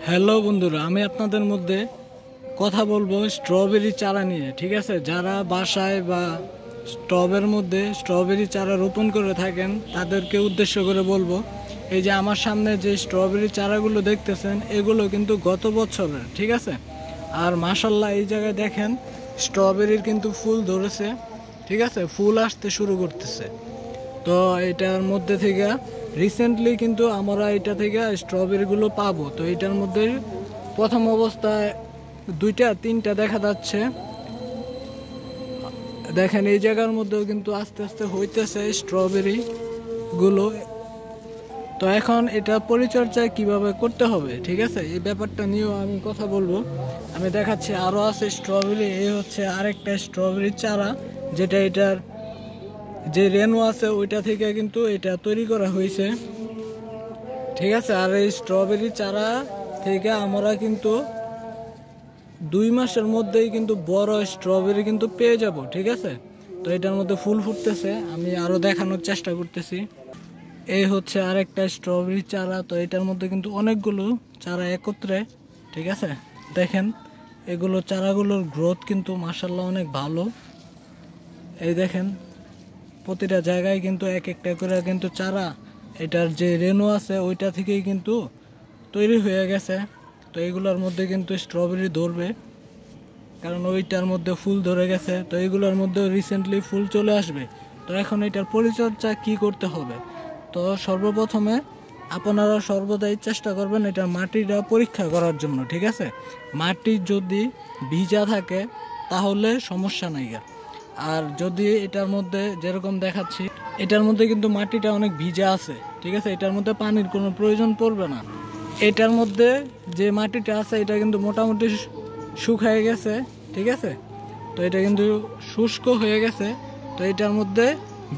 Hello বন্ধুরা, আমি আপনাদের মধ্যে কথা বলবো স্ট্রবেরি চারা নিয়ে। ঠিক আছে, যারা বাসায় বা টবের মধ্যে স্ট্রবেরি চারা রোপণ করে থাকেন তাদেরকে উদ্দেশ্য করে বলবো, এই যে আমার সামনে যে স্ট্রবেরি চারাগুলো দেখতেছেন এগুলো কিন্তু গত বছরের। ঠিক আছে, আর মাশাল্লাহ এই জায়গায় দেখেন স্ট্রবেরির কিন্তু ফুল ধরেছে। ঠিক আছে, ফুল আসতে শুরু করতেছে। তো এটার মধ্যে থেকে রিসেন্টলি কিন্তু আমরা এটা থেকে স্ট্রবেরিগুলো পাবো। তো এটার মধ্যে প্রথম অবস্থায় দুইটা তিনটা দেখা যাচ্ছে, দেখেন এই জায়গার মধ্যেও কিন্তু আস্তে আস্তে হইতেছে স্ট্রবেরি গুলো। তো এখন এটা পরিচর্যা কিভাবে করতে হবে, ঠিক আছে, এই ব্যাপারটা নিয়েও আমি কথা বলবো। আমি দেখাচ্ছি আরও আছে স্ট্রবেরি। এই হচ্ছে আরেকটা স্ট্রবেরি চারা, যেটা এটার যে রেনু আছে ওইটা থেকে কিন্তু এটা তৈরি করা হয়েছে। ঠিক আছে, আর এই স্ট্রবেরি চারা থেকে আমরা কিন্তু 2 মাসের মধ্যেই কিন্তু বড় স্ট্রবেরি কিন্তু পেয়ে যাব। ঠিক আছে, তো এটার মধ্যে ফুল ফুটতেছে, আমি আরো দেখানোর চেষ্টা করতেছি। এই হচ্ছে আরেকটা স্ট্রবেরি চারা। তো এটার মধ্যে কিন্তু অনেকগুলো চারা একত্রে। ঠিক আছে, দেখেন এগুলো চারাগুলোর গ্রোথ কিন্তু মাশাআল্লাহ অনেক ভালো। এই দেখেন প্রতিটা জায়গায় কিন্তু এক একটা করে কিন্তু চারা এটার যে রেনু আছে ওইটা থেকেই কিন্তু তৈরি হয়ে গেছে। তো এগুলোর মধ্যে কিন্তু স্ট্রবেরি ধরবে, কারণ ওইটার মধ্যে ফুল ধরে গেছে। তো এগুলোর মধ্যে রিসেন্টলি ফুল চলে আসবে। তো এখন এটার পরিচর্যা কি করতে হবে? তো সর্বপ্রথমে আপনারা সর্বদাই চেষ্টা করবেন এটার মাটিটা পরীক্ষা করার জন্য। ঠিক আছে, মাটি যদি ভিজা থাকে তাহলে সমস্যা নাই। আর যদি এটার মধ্যে যেরকম দেখাচ্ছি, এটার মধ্যে কিন্তু মাটিটা অনেক ভিজা আছে। ঠিক আছে, এটার মধ্যে পানির কোনো প্রয়োজন পড়বে না। এটার মধ্যে যে মাটিটা আছে এটা কিন্তু মোটামুটি শুকিয়ে গেছে। ঠিক আছে, তো এটা কিন্তু শুষ্ক হয়ে গেছে। তো এটার মধ্যে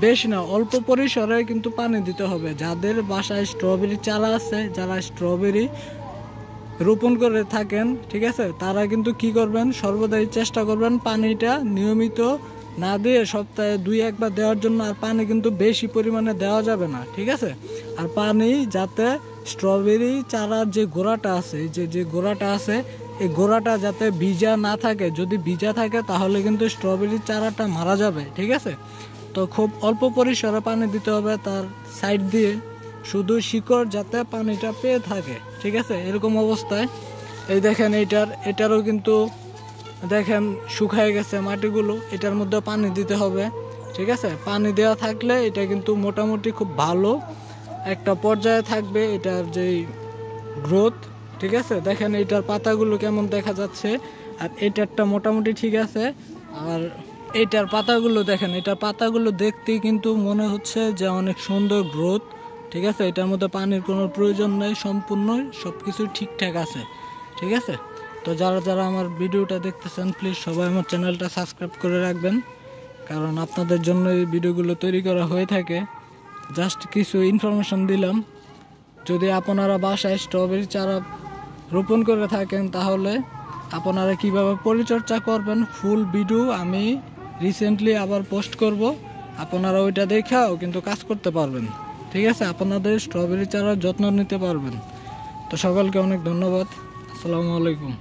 বেশি না, অল্প পরিসরে কিন্তু পানি দিতে হবে। যাদের বাসায় স্ট্রবেরি চারা আছে, যারা স্ট্রবেরি রোপণ করে থাকেন, ঠিক আছে, তারা কিন্তু কি করবেন, সর্বদাই চেষ্টা করবেন পানিটা নিয়মিত না দিয়ে সপ্তাহে 2-1 বার দেওয়ার জন্য। আর পানি কিন্তু বেশি পরিমাণে দেওয়া যাবে না। ঠিক আছে, আর পানি যাতে স্ট্রবেরি চারার যে গোড়াটা আছে, যে গোড়াটা আছে এই গোড়াটা যাতে ভিজা না থাকে। যদি ভিজা থাকে তাহলে কিন্তু স্ট্রবেরি চারাটা মারা যাবে। ঠিক আছে, তো খুব অল্প পরিসরে পানি দিতে হবে, তার সাইড দিয়ে শুধু শিকড় যাতে পানিটা পেয়ে থাকে। ঠিক আছে, এরকম অবস্থায় এই দেখেন এটারও কিন্তু দেখেন শুকায় গেছে মাটিগুলো, এটার মধ্যে পানি দিতে হবে। ঠিক আছে, পানি দেওয়া থাকলে এটা কিন্তু মোটামুটি খুব ভালো একটা পর্যায়ে থাকবে এটার যেই গ্রোথ। ঠিক আছে, দেখেন এটার পাতাগুলো কেমন দেখা যাচ্ছে, আর এটারটা মোটামুটি ঠিক আছে। আর এটার পাতাগুলো দেখেন, এটার পাতাগুলো দেখতেই কিন্তু মনে হচ্ছে যে অনেক সুন্দর গ্রোথ। ঠিক আছে, এটার মধ্যে পানির কোনো প্রয়োজন নেই, সম্পূর্ণ সব কিছু ঠিকঠাক আছে। ঠিক আছে, তো যারা যারা আমার ভিডিওটা দেখতেছেন প্লিজ সবাই আমার চ্যানেলটা সাবস্ক্রাইব করে রাখবেন, কারণ আপনাদের জন্য এই ভিডিওগুলো তৈরি করা হয়ে থাকে। জাস্ট কিছু ইনফরমেশন দিলাম। যদি আপনারা বাসায় স্ট্রবেরি চারা রোপণ করে থাকেন তাহলে আপনারা কিভাবে পরিচর্যা করবেন ফুল ভিডিও আমি রিসেন্টলি আবার পোস্ট করব। আপনারা ওইটা দেখাও কিন্তু কাজ করতে পারবেন। ঠিক আছে, আপনাদের স্ট্রবেরি চারার যত্ন নিতে পারবেন। তো সকলকে অনেক ধন্যবাদ। আসসালামু আলাইকুম।